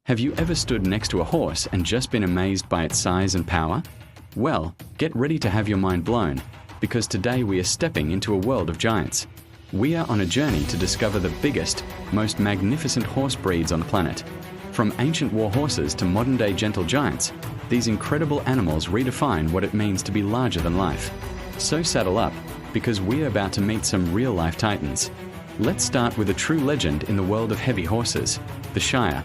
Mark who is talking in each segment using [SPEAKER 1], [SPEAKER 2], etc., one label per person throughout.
[SPEAKER 1] Have you ever stood next to a horse and just been amazed by its size and power? Well, get ready to have your mind blown, because today we are stepping into a world of giants. We are on a journey to discover the biggest, most magnificent horse breeds on the planet. From ancient war horses to modern-day gentle giants, these incredible animals redefine what it means to be larger than life. So saddle up, because we are about to meet some real-life titans. Let's start with a true legend in the world of heavy horses, the Shire.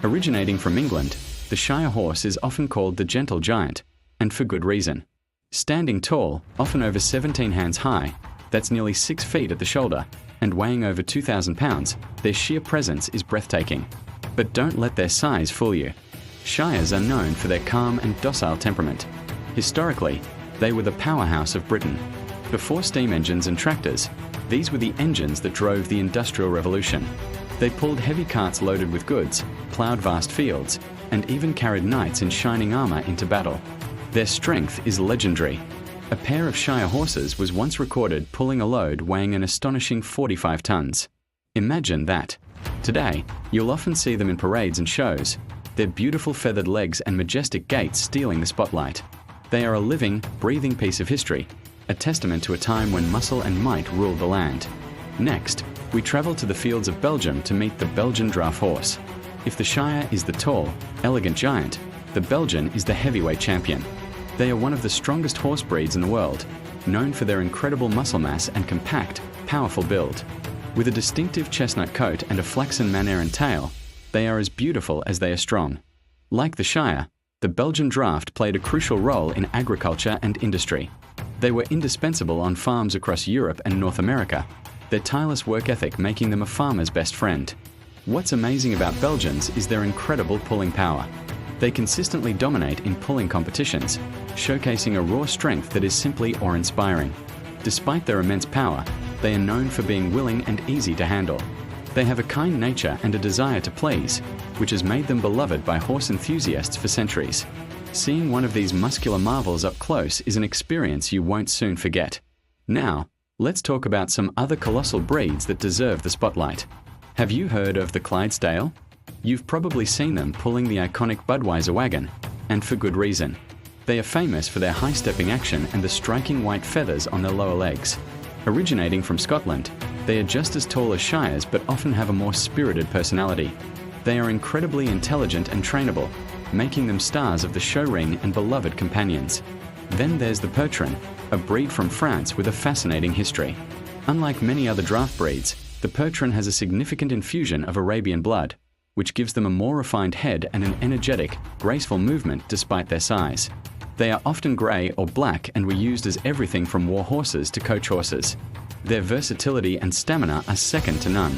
[SPEAKER 1] Originating from England, the Shire horse is often called the gentle giant, and for good reason. Standing tall, often over 17 hands high, that's nearly 6 feet at the shoulder, and weighing over 2,000 pounds, their sheer presence is breathtaking. But don't let their size fool you. Shires are known for their calm and docile temperament. Historically, they were the powerhouse of Britain. Before steam engines and tractors, these were the engines that drove the Industrial Revolution. They pulled heavy carts loaded with goods, ploughed vast fields, and even carried knights in shining armour into battle. Their strength is legendary. A pair of Shire horses was once recorded pulling a load weighing an astonishing 45 tons. Imagine that. Today, you'll often see them in parades and shows, their beautiful feathered legs and majestic gait stealing the spotlight. They are a living, breathing piece of history, a testament to a time when muscle and might ruled the land. Next, we travel to the fields of Belgium to meet the Belgian draft horse. If the Shire is the tall, elegant giant, the Belgian is the heavyweight champion. They are one of the strongest horse breeds in the world, known for their incredible muscle mass and compact, powerful build. With a distinctive chestnut coat and a flaxen mane and tail, they are as beautiful as they are strong. Like the Shire, the Belgian draft played a crucial role in agriculture and industry. They were indispensable on farms across Europe and North America, their tireless work ethic making them a farmer's best friend. What's amazing about Belgians is their incredible pulling power. They consistently dominate in pulling competitions, showcasing a raw strength that is simply awe-inspiring. Despite their immense power, they are known for being willing and easy to handle. They have a kind nature and a desire to please, which has made them beloved by horse enthusiasts for centuries. Seeing one of these muscular marvels up close is an experience you won't soon forget. Now, let's talk about some other colossal breeds that deserve the spotlight. Have you heard of the Clydesdale? You've probably seen them pulling the iconic Budweiser wagon, and for good reason. They are famous for their high-stepping action and the striking white feathers on their lower legs. Originating from Scotland, they are just as tall as Shires but often have a more spirited personality. They are incredibly intelligent and trainable, making them stars of the show ring and beloved companions. Then there's the Percheron, a breed from France with a fascinating history. Unlike many other draft breeds, the Percheron has a significant infusion of Arabian blood, which gives them a more refined head and an energetic, graceful movement despite their size. They are often grey or black and were used as everything from war horses to coach horses. Their versatility and stamina are second to none.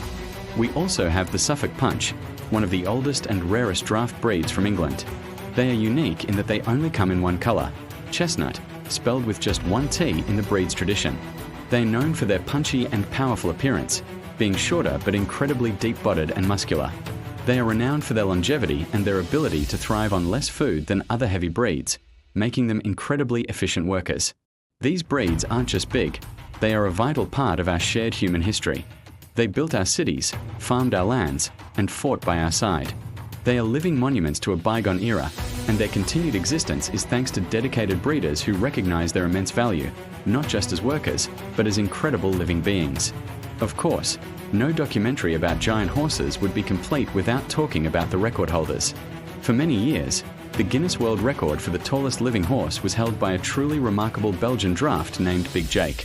[SPEAKER 1] We also have the Suffolk Punch, one of the oldest and rarest draft breeds from England. They are unique in that they only come in one colour, chestnut, spelled with just one T in the breed's tradition. They are known for their punchy and powerful appearance, being shorter but incredibly deep-bodied and muscular. They are renowned for their longevity and their ability to thrive on less food than other heavy breeds, making them incredibly efficient workers. These breeds aren't just big, they are a vital part of our shared human history. They built our cities, farmed our lands, and fought by our side. They are living monuments to a bygone era, and their continued existence is thanks to dedicated breeders who recognize their immense value, not just as workers, but as incredible living beings. Of course, no documentary about giant horses would be complete without talking about the record holders. For many years, the Guinness World Record for the tallest living horse was held by a truly remarkable Belgian draft named Big Jake.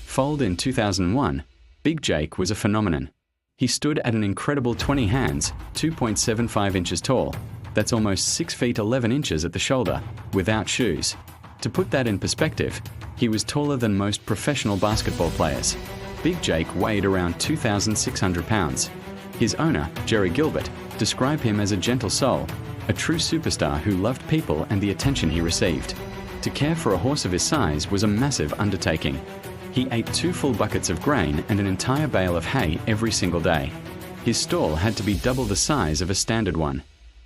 [SPEAKER 1] Foaled in 2001, Big Jake was a phenomenon. He stood at an incredible 20 hands, 2.75 inches tall. That's almost 6 feet 11 inches at the shoulder, without shoes. To put that in perspective, he was taller than most professional basketball players. Big Jake weighed around 2,600 pounds. His owner, Jerry Gilbert, described him as a gentle soul, a true superstar who loved people and the attention he received. To care for a horse of his size was a massive undertaking. He ate 2 full buckets of grain and an entire bale of hay every single day. His stall had to be double the size of a standard one.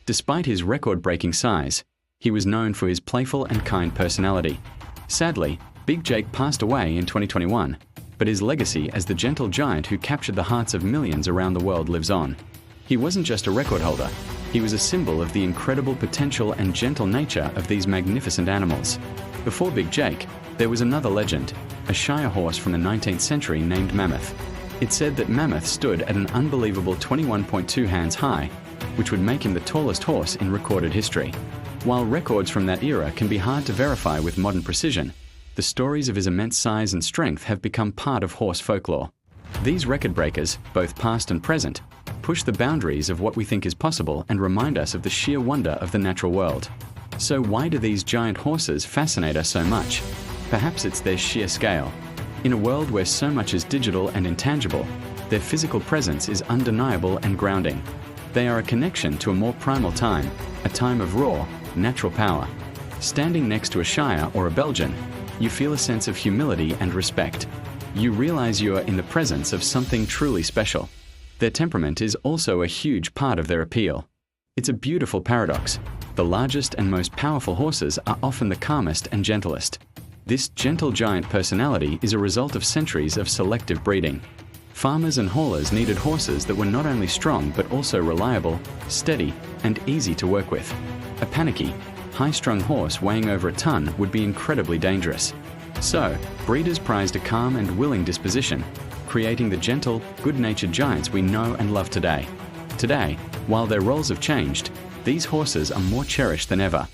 [SPEAKER 1] Despite his record-breaking size, he was known for his playful and kind personality. Sadly, Big Jake passed away in 2021, but his legacy as the gentle giant who captured the hearts of millions around the world lives on. He wasn't just a record holder. He was a symbol of the incredible potential and gentle nature of these magnificent animals. Before Big Jake, there was another legend, a Shire horse from the 19th century named Mammoth. It said that Mammoth stood at an unbelievable 21.2 hands high, which would make him the tallest horse in recorded history. While records from that era can be hard to verify with modern precision, the stories of his immense size and strength have become part of horse folklore. These record breakers, both past and present, push the boundaries of what we think is possible and remind us of the sheer wonder of the natural world. So why do these giant horses fascinate us so much? Perhaps it's their sheer scale. In a world where so much is digital and intangible, their physical presence is undeniable and grounding. They are a connection to a more primal time, a time of raw, natural power. Standing next to a Shire or a Belgian, you feel a sense of humility and respect. You realize you are in the presence of something truly special. Their temperament is also a huge part of their appeal. It's a beautiful paradox. The largest and most powerful horses are often the calmest and gentlest. This gentle giant personality is a result of centuries of selective breeding. Farmers and haulers needed horses that were not only strong but also reliable, steady, and easy to work with. A panicky, high-strung horse weighing over a ton would be incredibly dangerous. So, breeders prized a calm and willing disposition, creating the gentle, good-natured giants we know and love today. Today, while their roles have changed, these horses are more cherished than ever.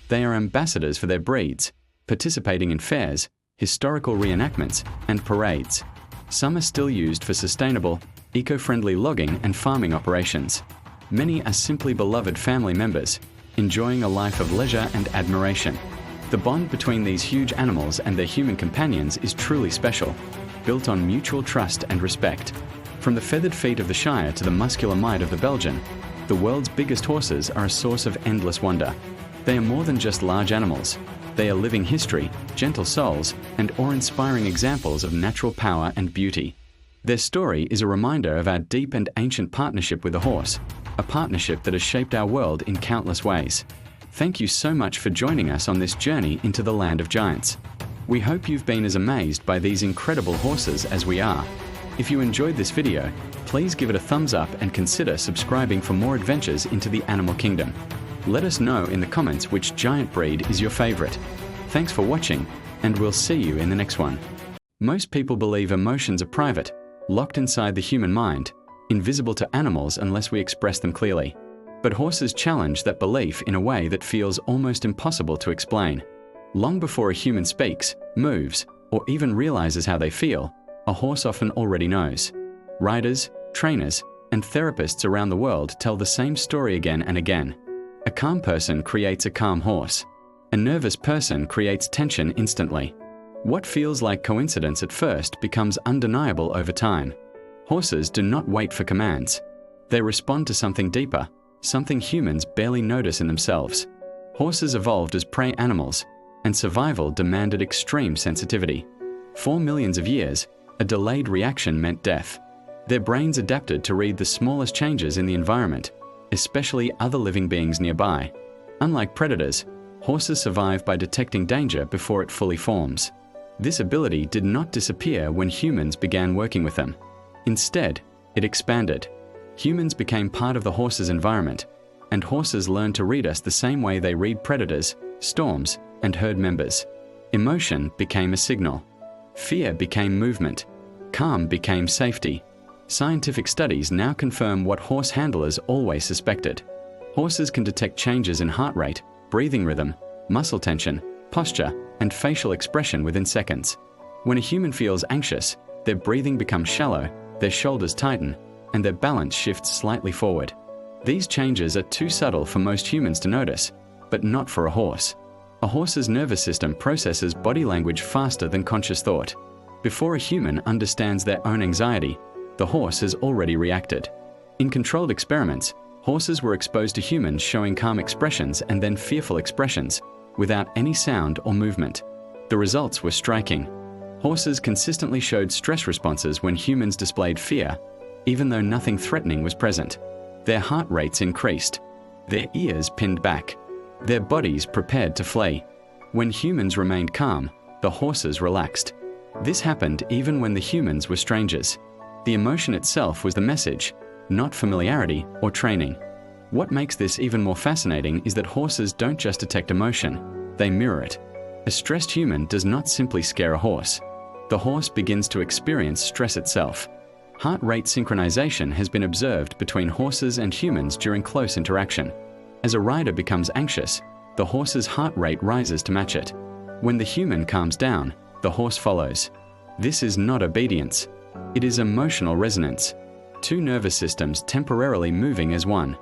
[SPEAKER 1] They are ambassadors for their breeds, participating in fairs, historical reenactments, and parades. Some are still used for sustainable, eco-friendly logging and farming operations. Many are simply beloved family members, enjoying a life of leisure and admiration. The bond between these huge animals and their human companions is truly special, built on mutual trust and respect. From the feathered feet of the Shire to the muscular might of the Belgian, the world's biggest horses are a source of endless wonder. They are more than just large animals. They are living history, gentle souls, and awe-inspiring examples of natural power and beauty. Their story is a reminder of our deep and ancient partnership with the horse, a partnership that has shaped our world in countless ways. Thank you so much for joining us on this journey into the land of giants. We hope you've been as amazed by these incredible horses as we are. If you enjoyed this video, please give it a thumbs up and consider subscribing for more adventures into the animal kingdom. Let us know in the comments which giant breed is your favorite. Thanks for watching, and we'll see you in the next one. Most people believe emotions are private, locked inside the human mind, invisible to animals unless we express them clearly. But horses challenge that belief in a way that feels almost impossible to explain. Long before a human speaks, moves, or even realizes how they feel, a horse often already knows. Riders, trainers, and therapists around the world tell the same story again and again. A calm person creates a calm horse. A nervous person creates tension instantly. What feels like coincidence at first becomes undeniable over time. Horses do not wait for commands. They respond to something deeper, something humans barely notice in themselves. Horses evolved as prey animals, and survival demanded extreme sensitivity. For millions of years, a delayed reaction meant death. Their brains adapted to read the smallest changes in the environment, especially other living beings nearby. Unlike predators, horses survive by detecting danger before it fully forms. This ability did not disappear when humans began working with them. Instead, it expanded. Humans became part of the horse's environment, and horses learned to read us the same way they read predators, storms, and herd members. Emotion became a signal. Fear became movement. Calm became safety. Scientific studies now confirm what horse handlers always suspected. Horses can detect changes in heart rate, breathing rhythm, muscle tension, posture, and facial expression within seconds. When a human feels anxious, their breathing becomes shallow, their shoulders tighten, and their balance shifts slightly forward. These changes are too subtle for most humans to notice, but not for a horse. A horse's nervous system processes body language faster than conscious thought. Before a human understands their own anxiety, the horse has already reacted. In controlled experiments, horses were exposed to humans showing calm expressions and then fearful expressions, without any sound or movement. The results were striking. Horses consistently showed stress responses when humans displayed fear, even though nothing threatening was present. Their heart rates increased. Their ears pinned back. Their bodies prepared to flee. When humans remained calm, the horses relaxed. This happened even when the humans were strangers. The emotion itself was the message. not familiarity or training. What makes this even more fascinating is that horses don't just detect emotion, they mirror it. A stressed human does not simply scare a horse. The horse begins to experience stress itself. Heart rate synchronization has been observed between horses and humans during close interaction. As a rider becomes anxious, the horse's heart rate rises to match it. When the human calms down, the horse follows. This is not obedience. It is emotional resonance. Two nervous systems temporarily moving as one.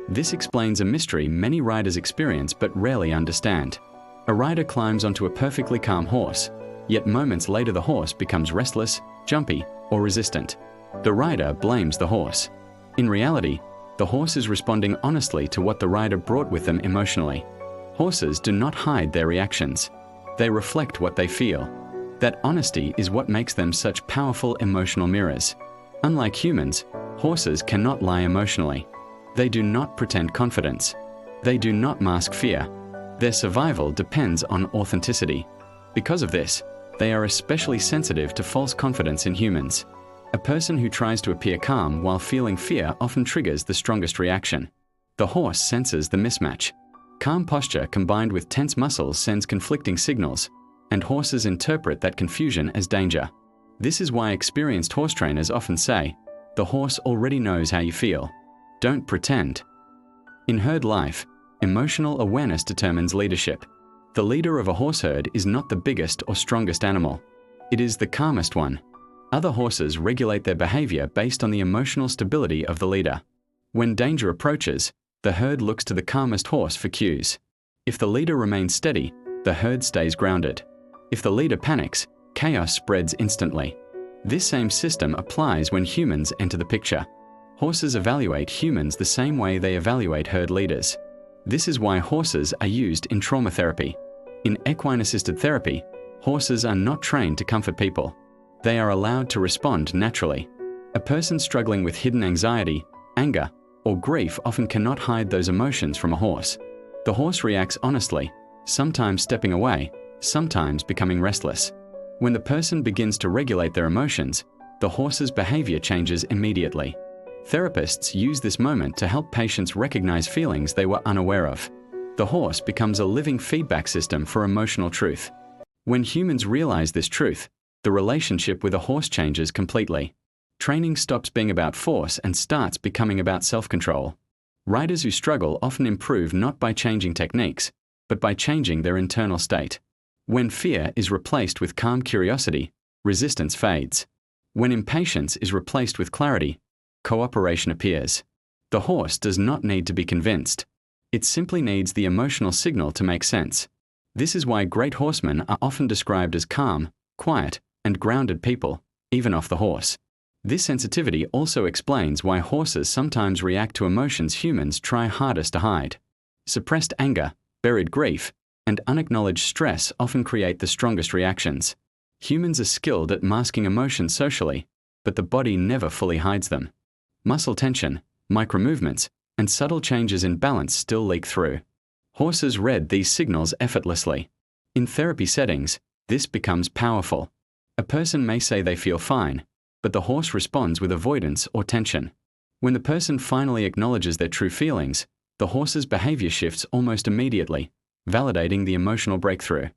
[SPEAKER 1] This explains a mystery many riders experience but rarely understand. A rider climbs onto a perfectly calm horse, yet moments later the horse becomes restless, jumpy, or resistant. The rider blames the horse. In reality, the horse is responding honestly to what the rider brought with them emotionally. Horses do not hide their reactions. They reflect what they feel. That honesty is what makes them such powerful emotional mirrors. Unlike humans, horses cannot lie emotionally. They do not pretend confidence. They do not mask fear. Their survival depends on authenticity. Because of this, they are especially sensitive to false confidence in humans. A person who tries to appear calm while feeling fear often triggers the strongest reaction. The horse senses the mismatch. Calm posture combined with tense muscles sends conflicting signals, and horses interpret that confusion as danger. This is why experienced horse trainers often say, "The horse already knows how you feel. Don't pretend." In herd life, emotional awareness determines leadership. The leader of a horse herd is not the biggest or strongest animal. It is the calmest one. Other horses regulate their behavior based on the emotional stability of the leader. When danger approaches, the herd looks to the calmest horse for cues. If the leader remains steady, the herd stays grounded. If the leader panics, chaos spreads instantly. This same system applies when humans enter the picture. Horses evaluate humans the same way they evaluate herd leaders. This is why horses are used in trauma therapy. In equine-assisted therapy, horses are not trained to comfort people. They are allowed to respond naturally. A person struggling with hidden anxiety, anger, or grief often cannot hide those emotions from a horse. The horse reacts honestly, sometimes stepping away, sometimes becoming restless. When the person begins to regulate their emotions, the horse's behavior changes immediately. Therapists use this moment to help patients recognize feelings they were unaware of. The horse becomes a living feedback system for emotional truth. When humans realize this truth, the relationship with a horse changes completely. Training stops being about force and starts becoming about self-control. Riders who struggle often improve not by changing techniques, but by changing their internal state. When fear is replaced with calm curiosity, resistance fades. When impatience is replaced with clarity, cooperation appears. The horse does not need to be convinced. It simply needs the emotional signal to make sense. This is why great horsemen are often described as calm, quiet, and grounded people, even off the horse. This sensitivity also explains why horses sometimes react to emotions humans try hardest to hide. Suppressed anger, buried grief, and unacknowledged stress often create the strongest reactions. Humans are skilled at masking emotions socially, but the body never fully hides them. Muscle tension, micromovements, and subtle changes in balance still leak through. Horses read these signals effortlessly. In therapy settings, this becomes powerful. A person may say they feel fine, but the horse responds with avoidance or tension. When the person finally acknowledges their true feelings, the horse's behavior shifts almost immediately, validating the emotional breakthrough.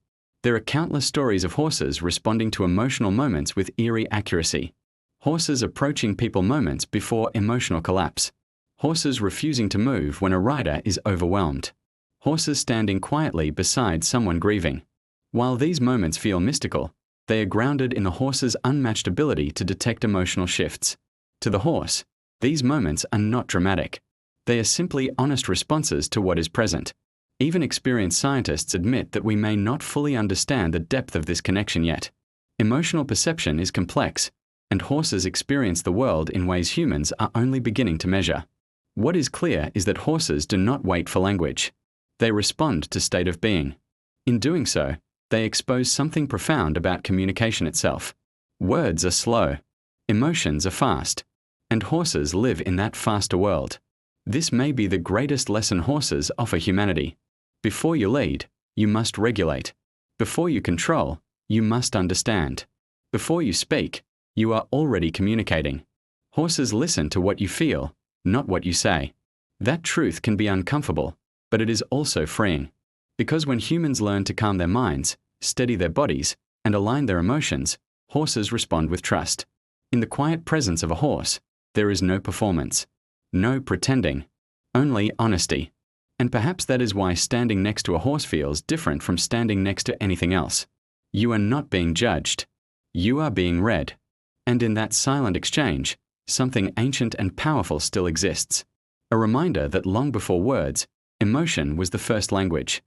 [SPEAKER 1] There are countless stories of horses responding to emotional moments with eerie accuracy. Horses approaching people moments before emotional collapse. Horses refusing to move when a rider is overwhelmed. Horses standing quietly beside someone grieving. While these moments feel mystical, they are grounded in the horse's unmatched ability to detect emotional shifts. To the horse, these moments are not dramatic. They are simply honest responses to what is present. Even experienced scientists admit that we may not fully understand the depth of this connection yet. Emotional perception is complex, and horses experience the world in ways humans are only beginning to measure. What is clear is that horses do not wait for language. They respond to state of being. In doing so, they expose something profound about communication itself. Words are slow, emotions are fast, and horses live in that faster world. This may be the greatest lesson horses offer humanity. Before you lead, you must regulate. Before you control, you must understand. Before you speak, you are already communicating. Horses listen to what you feel, not what you say. That truth can be uncomfortable, but it is also freeing. Because when humans learn to calm their minds, steady their bodies, and align their emotions, horses respond with trust. In the quiet presence of a horse, there is no performance, no pretending, only honesty. And perhaps that is why standing next to a horse feels different from standing next to anything else. You are not being judged. You are being read. And in that silent exchange, something ancient and powerful still exists. A reminder that long before words, emotion was the first language.